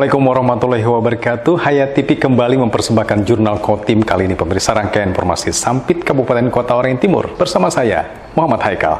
Assalamualaikum warahmatullahi wabarakatuh. Hayat TV kembali mempersembahkan Jurnal Kotim. Kali ini pemirsa rangkaian informasi Sampit Kabupaten Kota Waringin Timur bersama saya, Muhammad Haikal.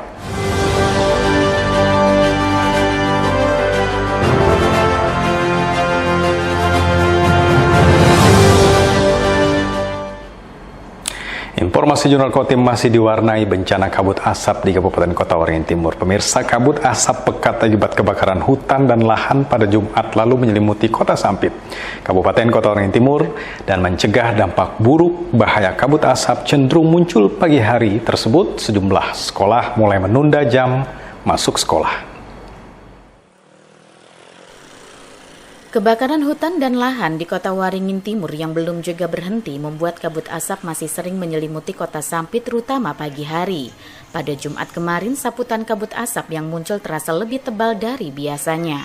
Informasi Jurnal Kotim masih diwarnai bencana kabut asap di Kabupaten Kota Waringin Timur. Pemirsa, kabut asap pekat akibat kebakaran hutan dan lahan pada Jumat lalu menyelimuti Kota Sampit, Kabupaten Kota Waringin Timur, dan mencegah dampak buruk. Bahaya kabut asap cenderung muncul pagi hari tersebut. Sejumlah sekolah mulai menunda jam masuk sekolah. Kebakaran hutan dan lahan di Kota Waringin Timur yang belum juga berhenti membuat kabut asap masih sering menyelimuti Kota Sampit terutama pagi hari. Pada Jumat kemarin, saputan kabut asap yang muncul terasa lebih tebal dari biasanya.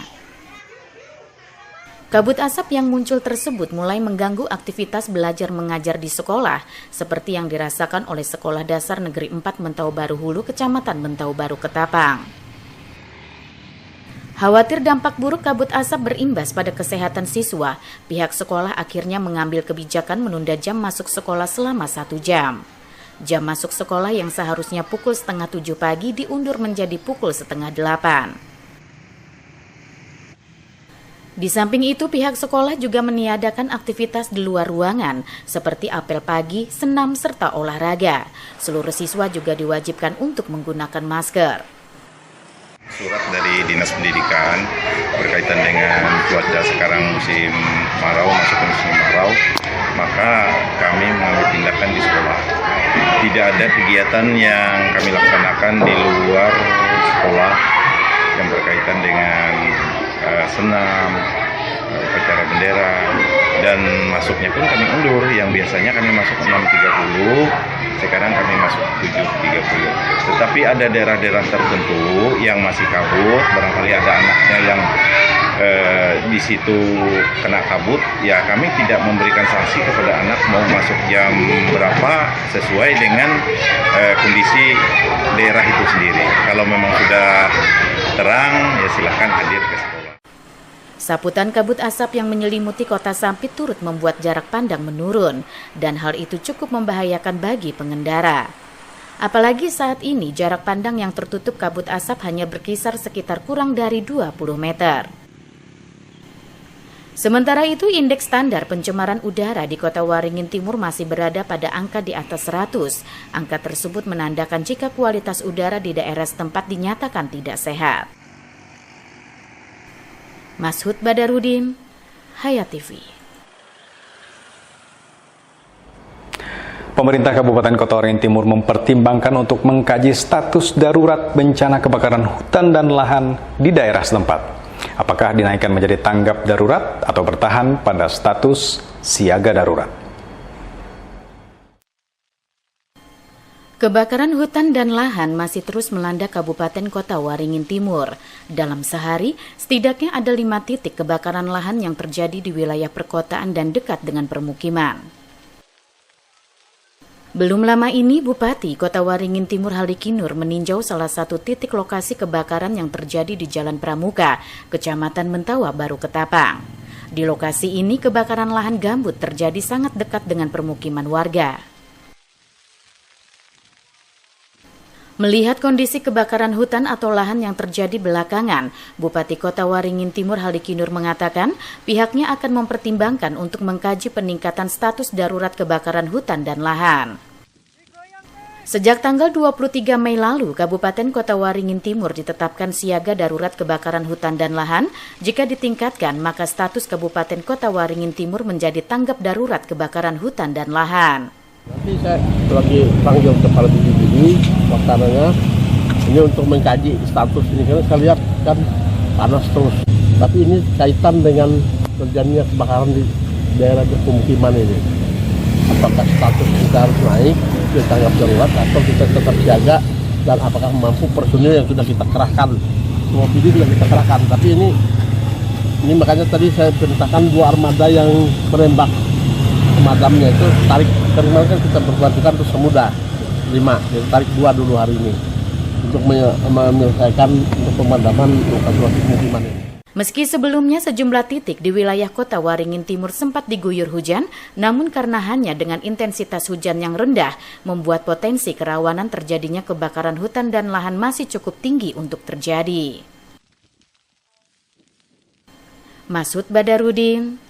Kabut asap yang muncul tersebut mulai mengganggu aktivitas belajar mengajar di sekolah, seperti yang dirasakan oleh Sekolah Dasar Negeri 4 Mentau Baru Hulu, Kecamatan Mentau Baru, Ketapang. Khawatir dampak buruk kabut asap berimbas pada kesehatan siswa, pihak sekolah akhirnya mengambil kebijakan menunda jam masuk sekolah selama 1 jam. Jam masuk sekolah yang seharusnya pukul 6:30 pagi diundur menjadi pukul 7:30. Di samping itu, pihak sekolah juga meniadakan aktivitas di luar ruangan, seperti apel pagi, senam, serta olahraga. Seluruh siswa juga diwajibkan untuk menggunakan masker. Surat dari Dinas Pendidikan berkaitan dengan cuaca sekarang musim kemarau, masuk ke musim kemarau, maka kami mengambil tindakan di sekolah. Tidak ada kegiatan yang kami laksanakan di luar sekolah yang berkaitan dengan senam, upacara bendera, dan masuknya pun kami undur. Yang biasanya kami masuk 6.30, sekarang kami masuk 7.30. Tetapi ada daerah-daerah tertentu yang masih kabut, barangkali ada anaknya yang di situ kena kabut, ya kami tidak memberikan sanksi kepada anak mau masuk jam berapa sesuai dengan kondisi daerah itu sendiri. Kalau memang sudah terang, ya silakan hadir ke sekolah. Saputan kabut asap yang menyelimuti Kota Sampit turut membuat jarak pandang menurun, dan hal itu cukup membahayakan bagi pengendara. Apalagi saat ini jarak pandang yang tertutup kabut asap hanya berkisar sekitar kurang dari 20 meter. Sementara itu, indeks standar pencemaran udara di Kota Waringin Timur masih berada pada angka di atas 100. Angka tersebut menandakan jika kualitas udara di daerah setempat dinyatakan tidak sehat. Mashud Badarudin, Hayat TV. Pemerintah Kabupaten Kota Waringin Timur mempertimbangkan untuk mengkaji status darurat bencana kebakaran hutan dan lahan di daerah setempat. Apakah dinaikkan menjadi tanggap darurat atau bertahan pada status siaga darurat? Kebakaran hutan dan lahan masih terus melanda Kabupaten Kota Waringin Timur. Dalam sehari, setidaknya ada 5 titik kebakaran lahan yang terjadi di wilayah perkotaan dan dekat dengan permukiman. Belum lama ini, Bupati Kota Waringin Timur Halikinur meninjau salah satu titik lokasi kebakaran yang terjadi di Jalan Pramuka, Kecamatan Mentawa Baru, Ketapang. Di lokasi ini, kebakaran lahan gambut terjadi sangat dekat dengan permukiman warga. Melihat kondisi kebakaran hutan atau lahan yang terjadi belakangan, Bupati Kota Waringin Timur Halikinur mengatakan pihaknya akan mempertimbangkan untuk mengkaji peningkatan status darurat kebakaran hutan dan lahan. Sejak tanggal 23 Mei lalu, Kabupaten Kota Waringin Timur ditetapkan siaga darurat kebakaran hutan dan lahan. Jika ditingkatkan, maka status Kabupaten Kota Waringin Timur menjadi tanggap darurat kebakaran hutan dan lahan. Nanti saya lagi panggil kepala BPBD, waktananya ini untuk mengkaji status ini, karena saya lihat kan panas terus. Tapi ini kaitan dengan terjadinya kebakaran di daerah pemukiman ini. Apakah status kita harus naik, kita tanggap darurat, atau kita tetap siaga, dan apakah mampu personil yang sudah kita kerahkan. Semua PD sudah kita kerahkan, tapi ini makanya tadi saya perintahkan 2 armada yang menembak pemadamnya itu tarik, karena kan kita berbantukan terus semudah 5, jadi tarik 2 dulu hari ini untuk menyelesaikan untuk pemadaman lokasi pemukiman ini. Meski sebelumnya sejumlah titik di wilayah Kota Waringin Timur sempat diguyur hujan, namun karena hanya dengan intensitas hujan yang rendah, membuat potensi kerawanan terjadinya kebakaran hutan dan lahan masih cukup tinggi untuk terjadi. Masud Badarudin,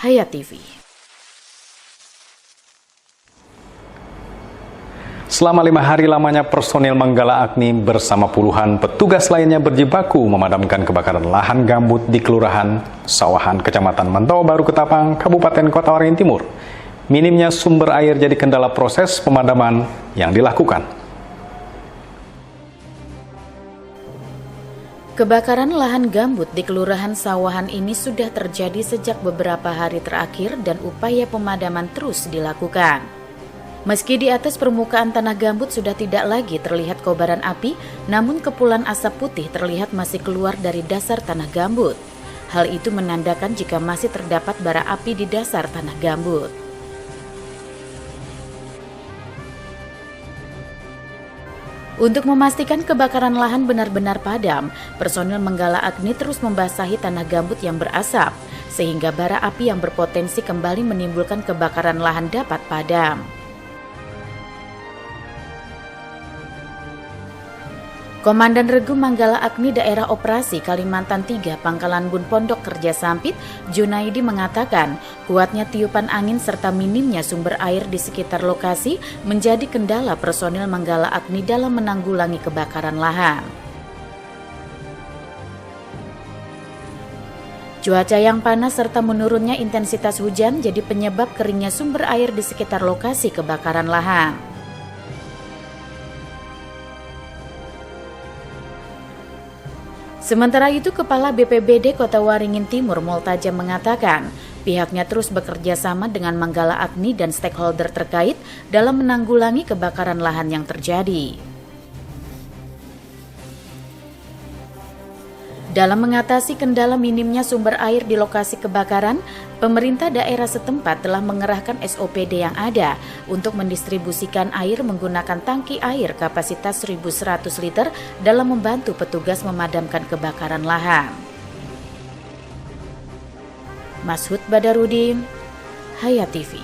Hayat TV. Selama 5 hari lamanya personil Manggala Agni bersama puluhan petugas lainnya berjibaku memadamkan kebakaran lahan gambut di Kelurahan Sawahan, Kecamatan Mantawa Baru, Ketapang, Kabupaten Kota Waringin Timur. Minimnya sumber air jadi kendala proses pemadaman yang dilakukan. Kebakaran lahan gambut di Kelurahan Sawahan ini sudah terjadi sejak beberapa hari terakhir dan upaya pemadaman terus dilakukan. Meski di atas permukaan tanah gambut sudah tidak lagi terlihat kobaran api, namun kepulan asap putih terlihat masih keluar dari dasar tanah gambut. Hal itu menandakan jika masih terdapat bara api di dasar tanah gambut. Untuk memastikan kebakaran lahan benar-benar padam, personil Manggala Agni terus membasahi tanah gambut yang berasap, sehingga bara api yang berpotensi kembali menimbulkan kebakaran lahan dapat padam. Komandan Regu Manggala Agni Daerah Operasi Kalimantan 3 Pangkalan Bun Pondok Kerja Sampit, Junaidi mengatakan, kuatnya tiupan angin serta minimnya sumber air di sekitar lokasi menjadi kendala personil Manggala Agni dalam menanggulangi kebakaran lahan. Cuaca yang panas serta menurunnya intensitas hujan jadi penyebab keringnya sumber air di sekitar lokasi kebakaran lahan. Sementara itu, Kepala BPBD Kota Waringin Timur Multaja mengatakan, pihaknya terus bekerja sama dengan Manggala Agni dan stakeholder terkait dalam menanggulangi kebakaran lahan yang terjadi. Dalam mengatasi kendala minimnya sumber air di lokasi kebakaran, pemerintah daerah setempat telah mengerahkan SOPD yang ada untuk mendistribusikan air menggunakan tangki air kapasitas 1.100 liter dalam membantu petugas memadamkan kebakaran lahan. Masud Badarudin, Hayat TV.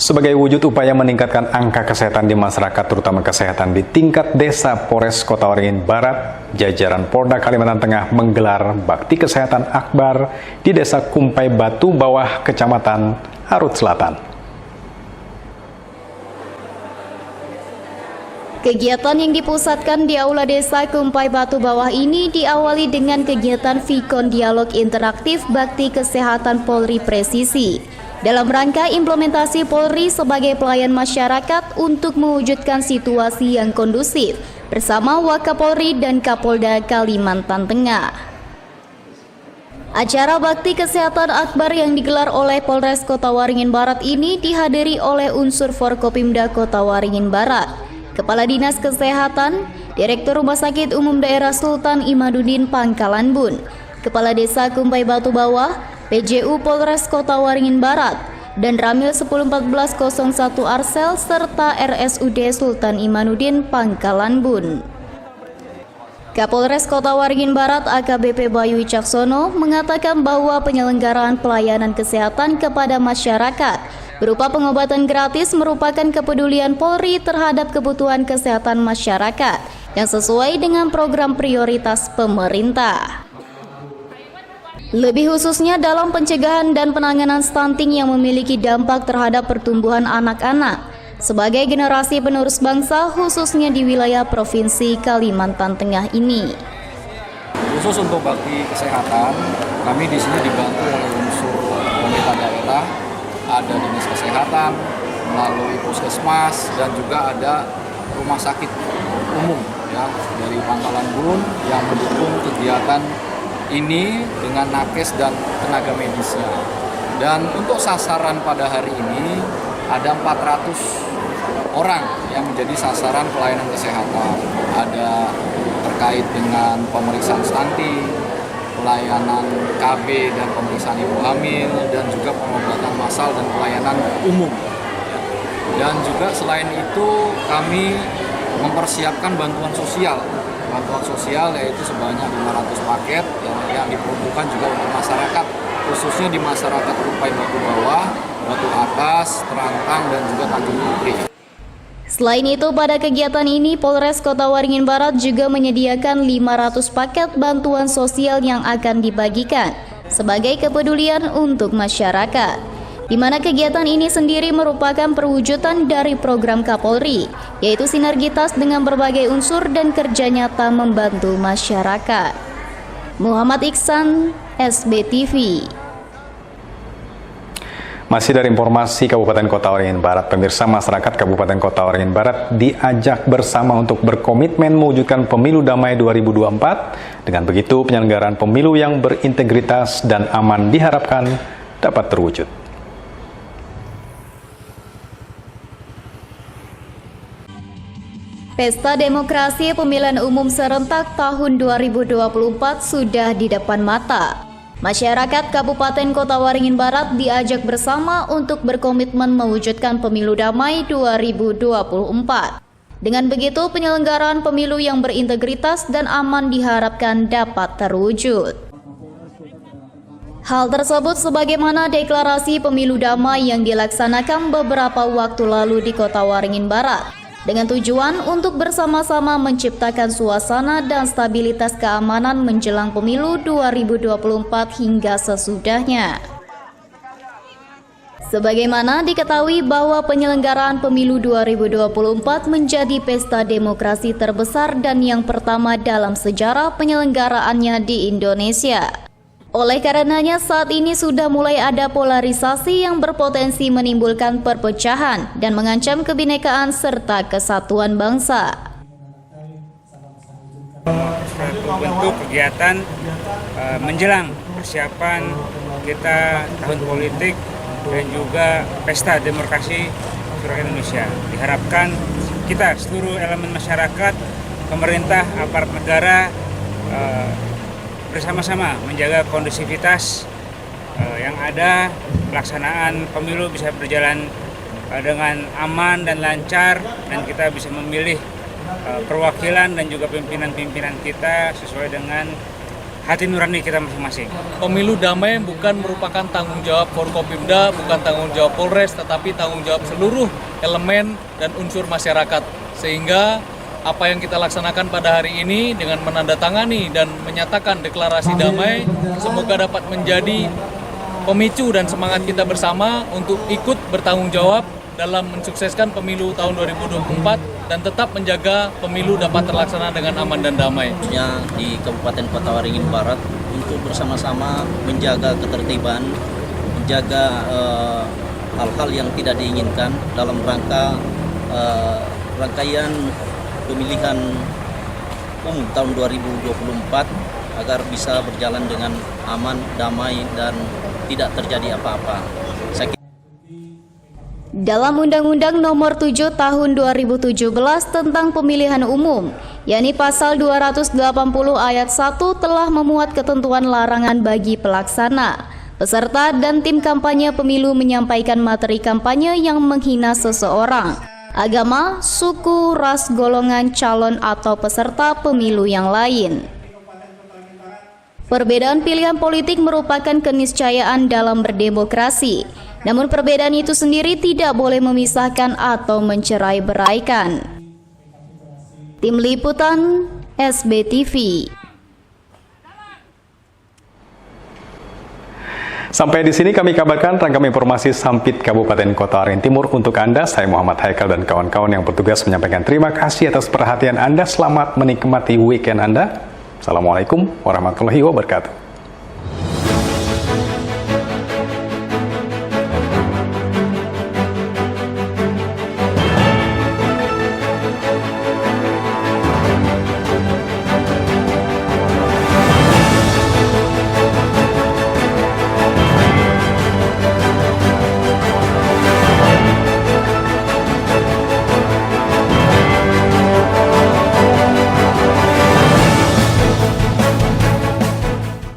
Sebagai wujud upaya meningkatkan angka kesehatan di masyarakat, terutama kesehatan di tingkat desa, Polres Kota Waringin Barat, jajaran Polda Kalimantan Tengah menggelar bakti kesehatan akbar di Desa Kumpai Batu Bawah, Kecamatan Arut Selatan. Kegiatan yang dipusatkan di Aula Desa Kumpai Batu Bawah ini diawali dengan kegiatan Vikon Dialog Interaktif Bakti Kesehatan Polri Presisi dalam rangka implementasi Polri sebagai pelayan masyarakat untuk mewujudkan situasi yang kondusif bersama Wakapolri dan Kapolda Kalimantan Tengah. Acara bakti kesehatan akbar yang digelar oleh Polres Kota Waringin Barat ini dihadiri oleh unsur Forkopimda Kota Waringin Barat, Kepala Dinas Kesehatan, Direktur Rumah Sakit Umum Daerah Sultan Imaduddin Pangkalan Bun, Kepala Desa Kumpai Batu Bawah, PJU Polres Kota Waringin Barat, dan Ramil 101401 Arsel serta RSUD Sultan Imaduddin Pangkalan Bun. Kapolres Kota Waringin Barat AKBP Bayu Wicaksono mengatakan bahwa penyelenggaraan pelayanan kesehatan kepada masyarakat berupa pengobatan gratis merupakan kepedulian Polri terhadap kebutuhan kesehatan masyarakat yang sesuai dengan program prioritas pemerintah. Lebih khususnya dalam pencegahan dan penanganan stunting yang memiliki dampak terhadap pertumbuhan anak-anak, sebagai generasi penerus bangsa khususnya di wilayah Provinsi Kalimantan Tengah ini. Khusus untuk bakti kesehatan, kami di sini dibantu oleh unsur pemerintah daerah, ada dinas kesehatan melalui puskesmas dan juga ada rumah sakit umum ya dari Pangkalan Bun yang mendukung kegiatan ini dengan nakes dan tenaga medisnya. Dan untuk sasaran pada hari ini ada 400 orang yang menjadi sasaran pelayanan kesehatan. Ada terkait dengan pemeriksaan stunting, pelayanan KB dan pemeriksaan ibu hamil, dan juga pengobatan massal dan pelayanan umum. Dan juga selain itu kami mempersiapkan bantuan sosial yaitu sebanyak 500 paket yang diperuntukkan juga untuk masyarakat, khususnya di masyarakat Rupai Batu Bawah, Batu Atas, Terantang, dan juga Tanjung Putri. Selain itu, pada kegiatan ini Polres Kota Waringin Barat juga menyediakan 500 paket bantuan sosial yang akan dibagikan sebagai kepedulian untuk masyarakat. Di mana kegiatan ini sendiri merupakan perwujudan dari program Kapolri, yaitu sinergitas dengan berbagai unsur dan kerja nyata membantu masyarakat. Muhammad Iksan, SBTV. Masih dari informasi Kabupaten Kota Waringin Barat, pemirsa, masyarakat Kabupaten Kota Waringin Barat diajak bersama untuk berkomitmen mewujudkan pemilu damai 2024. Dengan begitu, penyelenggaraan pemilu yang berintegritas dan aman diharapkan dapat terwujud. Pesta Demokrasi Pemilihan Umum Serentak tahun 2024 sudah di depan mata. Masyarakat Kabupaten Kota Waringin Barat diajak bersama untuk berkomitmen mewujudkan pemilu damai 2024. Dengan begitu, penyelenggaraan pemilu yang berintegritas dan aman diharapkan dapat terwujud. Hal tersebut sebagaimana deklarasi pemilu damai yang dilaksanakan beberapa waktu lalu di Kota Waringin Barat, dengan tujuan untuk bersama-sama menciptakan suasana dan stabilitas keamanan menjelang pemilu 2024 hingga sesudahnya. Sebagaimana diketahui bahwa penyelenggaraan pemilu 2024 menjadi pesta demokrasi terbesar dan yang pertama dalam sejarah penyelenggaraannya di Indonesia. Oleh karenanya saat ini sudah mulai ada polarisasi yang berpotensi menimbulkan perpecahan dan mengancam kebinekaan serta kesatuan bangsa. Bentuk kegiatan menjelang persiapan kita tahun politik dan juga pesta demokrasi seluruh Indonesia. Diharapkan kita seluruh elemen masyarakat, pemerintah, aparat negara bersama-sama menjaga kondusivitas yang ada, pelaksanaan pemilu bisa berjalan dengan aman dan lancar, dan kita bisa memilih perwakilan dan juga pimpinan-pimpinan kita sesuai dengan hati nurani kita masing-masing. Pemilu damai bukan merupakan tanggung jawab Forkopimda, bukan tanggung jawab Polres, tetapi tanggung jawab seluruh elemen dan unsur masyarakat. Sehingga apa yang kita laksanakan pada hari ini dengan menandatangani dan menyatakan deklarasi damai, semoga dapat menjadi pemicu dan semangat kita bersama untuk ikut bertanggung jawab dalam mensukseskan pemilu tahun 2024 dan tetap menjaga pemilu dapat terlaksana dengan aman dan damai. Di Kabupaten Kota Waringin Barat untuk bersama-sama menjaga ketertiban, menjaga hal-hal yang tidak diinginkan dalam rangka rangkaian pemilihan umum tahun 2024 agar bisa berjalan dengan aman, damai, dan tidak terjadi apa-apa. Dalam Undang-Undang Nomor 7 Tahun 2017 tentang Pemilihan Umum, yakni Pasal 280 Ayat 1 telah memuat ketentuan larangan bagi pelaksana, peserta, dan tim kampanye pemilu menyampaikan materi kampanye yang menghina seseorang, agama, suku, ras, golongan, calon, atau peserta pemilu yang lain. Perbedaan pilihan politik merupakan keniscayaan dalam berdemokrasi. Namun perbedaan itu sendiri tidak boleh memisahkan atau mencerai-beraikan. Tim Liputan SBTV. Sampai di sini kami kabarkan rangkaian informasi Sampit Kabupaten Kota Waringin Timur untuk Anda. Saya Muhammad Haikal dan kawan-kawan yang bertugas menyampaikan terima kasih atas perhatian Anda. Selamat menikmati weekend Anda. Assalamualaikum warahmatullahi wabarakatuh.